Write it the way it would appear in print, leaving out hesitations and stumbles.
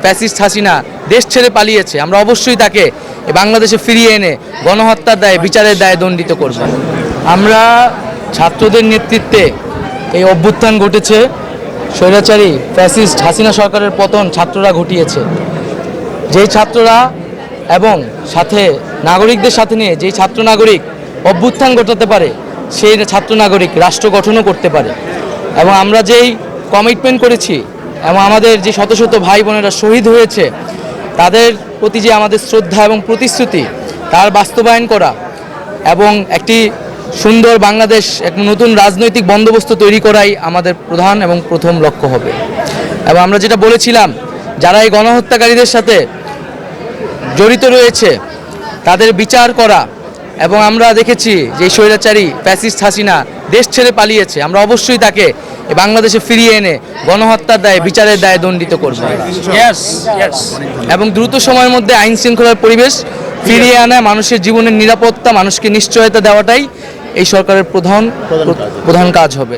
Fascist Hasina দেশ ছেড়ে পালিয়েছে, আমরা অবশ্যই তাকে বাংলাদেশে ফিরিয়ে এনে গণহত্যার দায়ে বিচারের দায়ে দণ্ডিত করব। আমরা ছাত্রদের নেতৃত্বে এই অভ্যুত্থান ঘটেছে, স্বৈরাচারী ফ্যাসিস্ট হাসিনা সরকারের পতন ছাত্ররা ঘটিয়েছে। যেই ছাত্ররা এবং সাথে নাগরিকদের সাথে নিয়ে যেই ছাত্র নাগরিক অভ্যুত্থান ঘটাতে পারে, সেই ছাত্র নাগরিক রাষ্ট্র গঠনও করতে পারে। এবং আমরা যেই কমিটমেন্ট করেছি এবং আমাদের যে শত শত ভাই বোনেরা শহীদ হয়েছে, তাদের প্রতি যে আমাদের শ্রদ্ধা এবং প্রতিশ্রুতি, তার বাস্তবায়ন করা এবং একটি সুন্দর বাংলাদেশ, এক নতুন রাজনৈতিক বন্দোবস্ত তৈরি করাই আমাদের প্রধান এবং প্রথম লক্ষ্য হবে। এবং আমরা যেটা বলেছিলাম, যারা এই গণহত্যাকারীদের সাথে জড়িত রয়েছে তাদের বিচার করা, এবং আমরা দেখেছি যে স্বৈরাচারী ফ্যাসিস্ট হাসিনা দেশ ছেড়ে পালিয়েছে, আমরা অবশ্যই তাকে বাংলাদেশে ফিরিয়ে এনে গণহত্যার দায়ে বিচারের দায়ে দণ্ডিত করব এবং দ্রুত সময়ের মধ্যে আইন শৃঙ্খলার পরিবেশ ফিরিয়ে আনা, মানুষের জীবনের নিরাপত্তা, মানুষকে নিশ্চয়তা দেওয়াটাই এই সরকারের প্রধান কাজ হবে।